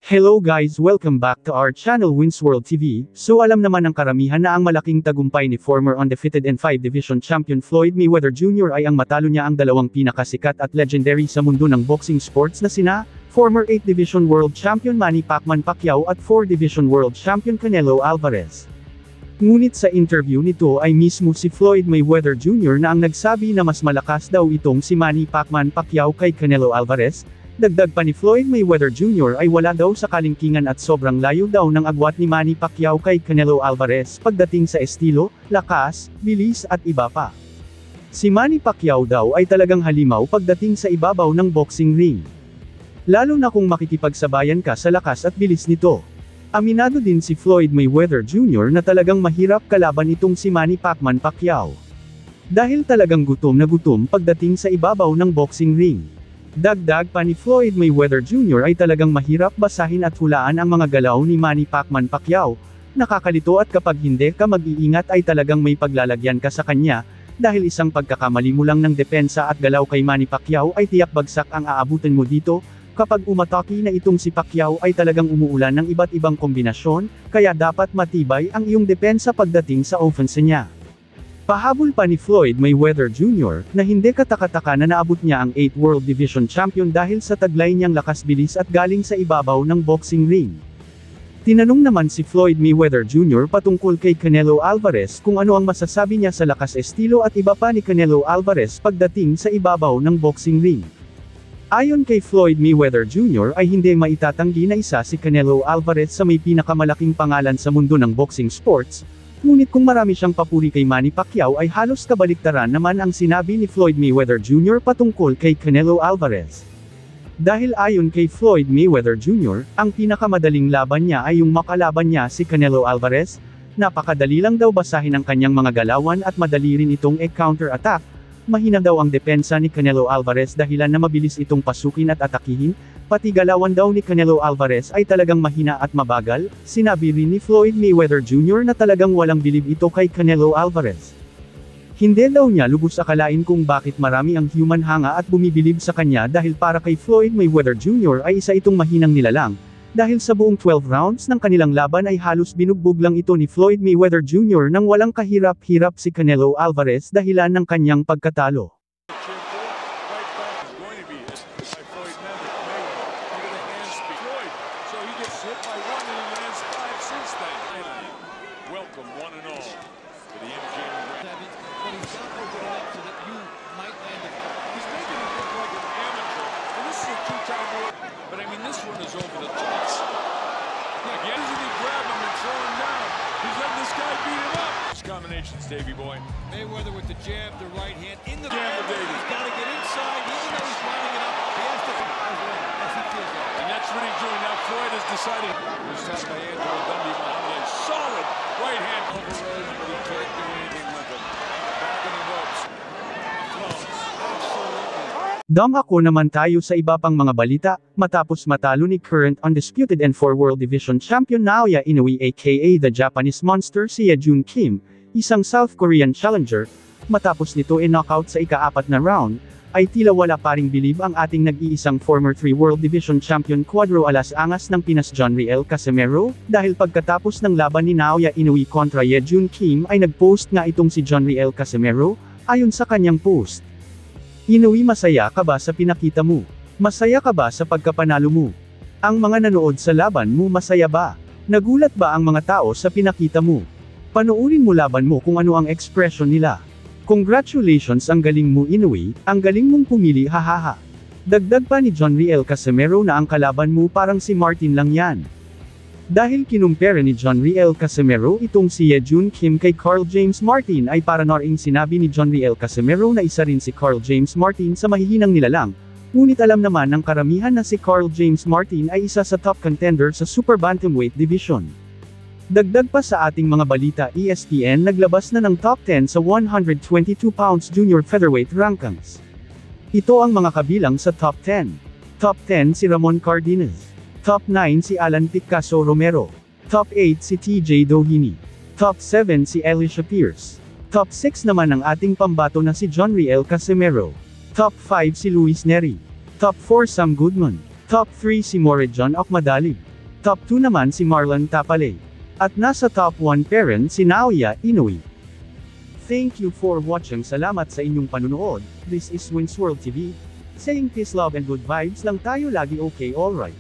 Hello guys, welcome back to our channel Wins World TV. So alam naman ng karamihan na ang malaking tagumpay ni former undefeated and 5 division champion Floyd Mayweather Jr. ay ang matalo niya ang dalawang pinakasikat at legendary sa mundo ng boxing sports na sina, former 8 division world champion Manny Pacquiao at 4 division world champion Canelo Alvarez. Ngunit sa interview nito ay mismo si Floyd Mayweather Jr. na ang nagsabi na mas malakas daw itong si Manny Pacquiao kay Canelo Alvarez. Dagdag pa ni Floyd Mayweather Jr. ay wala daw sa kalingkingan at sobrang layo daw ng agwat ni Manny Pacquiao kay Canelo Alvarez pagdating sa estilo, lakas, bilis at iba pa. Si Manny Pacquiao daw ay talagang halimaw pagdating sa ibabaw ng boxing ring. Lalo na kung makikipagsabayan ka sa lakas at bilis nito. Aminado din si Floyd Mayweather Jr. na talagang mahirap kalaban itong si Manny Pacquiao. Dahil talagang gutom na gutom pagdating sa ibabaw ng boxing ring. Dagdag pa ni Floyd Mayweather Jr. ay talagang mahirap basahin at hulaan ang mga galaw ni Manny Pacquiao. Nakakalito at kapag hindi ka mag-iingat ay talagang may paglalagyan ka sa kanya, dahil isang pagkakamali mo lang ng depensa at galaw kay Manny Pacquiao ay tiyak bagsak ang aabutin mo dito. Kapag umatake na itong si Pacquiao ay talagang umuulan ng iba't ibang kombinasyon, kaya dapat matibay ang iyong depensa pagdating sa offense niya. Pahabol pa ni Floyd Mayweather Jr. na hindi katakataka na naabot niya ang 8 World Division Champion dahil sa taglay niyang lakas-bilis at galing sa ibabaw ng boxing ring. Tinanong naman si Floyd Mayweather Jr. patungkol kay Canelo Alvarez kung ano ang masasabi niya sa lakas estilo at iba pa ni Canelo Alvarez pagdating sa ibabaw ng boxing ring. Ayon kay Floyd Mayweather Jr. ay hindi maitatanggi na isa si Canelo Alvarez sa may pinakamalaking pangalan sa mundo ng boxing sports. Ngunit kung marami siyang papuri kay Manny Pacquiao ay halos kabaliktaran naman ang sinabi ni Floyd Mayweather Jr. patungkol kay Canelo Alvarez. Dahil ayon kay Floyd Mayweather Jr., ang pinakamadaling laban niya ay yung makalaban niya si Canelo Alvarez. Napakadali lang daw basahin ang kanyang mga galawan at madali rin itong counter-attack. Mahina daw ang depensa ni Canelo Alvarez dahilan na mabilis itong pasukin at atakihin. Pati galawan daw ni Canelo Alvarez ay talagang mahina at mabagal. Sinabi rin ni Floyd Mayweather Jr. na talagang walang bilib ito kay Canelo Alvarez. Hindi daw niya lubos akalain kung bakit marami ang human hanga at bumibilib sa kanya dahil para kay Floyd Mayweather Jr. ay isa itong mahinang nilalang. Dahil sa buong 12 rounds ng kanilang laban ay halos binugbog lang ito ni Floyd Mayweather Jr. nang walang kahirap-hirap si Canelo Alvarez dahilan ng kanyang pagkatalo. Welcome, one and all, to the MGM. But he's got to open it up so that you might land it. He's making it look like an amateur, and this is a two-time war. But I mean, this one is over the top. Again, doesn't he grab him and throw him down? He's letting this guy beat him up. Combinations, Davey boy. Mayweather with the jab, the right hand in the jab. He's got to get inside, even though he's lining it up. He has to as he feels like. And that's what he's doing now. Floyd has decided. This time by Angelo Dundee behind a solid right hand over Rose, but he can't do anything with it. Back in the ropes. Close. Absolutely. Dam ako naman tayo sa iba pang mga balita, matapos matalo ni current undisputed and 4 World Division Champion Naoya Inoue aka the Japanese Monster si Ye-Jun Kim, isang South Korean challenger, matapos nito knockout sa ika-4 na round, ay tila wala pa ring bilib ang ating nag-iisang former 3 World Division Champion Cuadro Alas Angas ng Pinas John Riel Casimero, dahil pagkatapos ng laban ni Naoya Inoue kontra Ye-Jun Kim ay nag-post nga itong si John Riel Casimero, ayon sa kanyang post. Inoue, masaya ka ba sa pinakita mo? Masaya ka ba sa pagkapanalo mo? Ang mga nanood sa laban mo masaya ba? Nagulat ba ang mga tao sa pinakita mo? Panoorin mo laban mo kung ano ang expression nila. Congratulations, ang galing mo Inoue, ang galing mong pumili, hahaha. Dagdag pa ni John Riel Casimero na ang kalaban mo parang si Martin lang yan. Dahil kinumpara ni John Riel Casimero itong si Ye-Jun Kim kay Carl James Martin ay para noring sinabi ni John Riel Casimero na isa rin si Carl James Martin sa mahihinang nilalang. Ngunit alam naman ng karamihan na si Carl James Martin ay isa sa top contender sa Super Bantamweight Division. Dagdag pa sa ating mga balita, ESPN naglabas na ng top 10 sa 122 pounds junior featherweight rankings. Ito ang mga kabilang sa top 10. Top 10 si Ramon Cardenas. Top 9 si Alan Picasso Romero. Top 8 si TJ Doheny. Top 7 si Alicia Pierce. Top 6 naman ang ating pambato na si John Riel Casimero. Top 5 si Luis Neri. Top 4 Sam Goodman. Top 3 si Morejon Okmadalib. Top 2 naman si Marlon Tapalay. At nasa top 1 pa rin si Naoya Inoue. Thank you for watching. Salamat sa inyong panunood. This is Wins World TV. Saying peace, love and good vibes lang tayo lagi, okay, alright.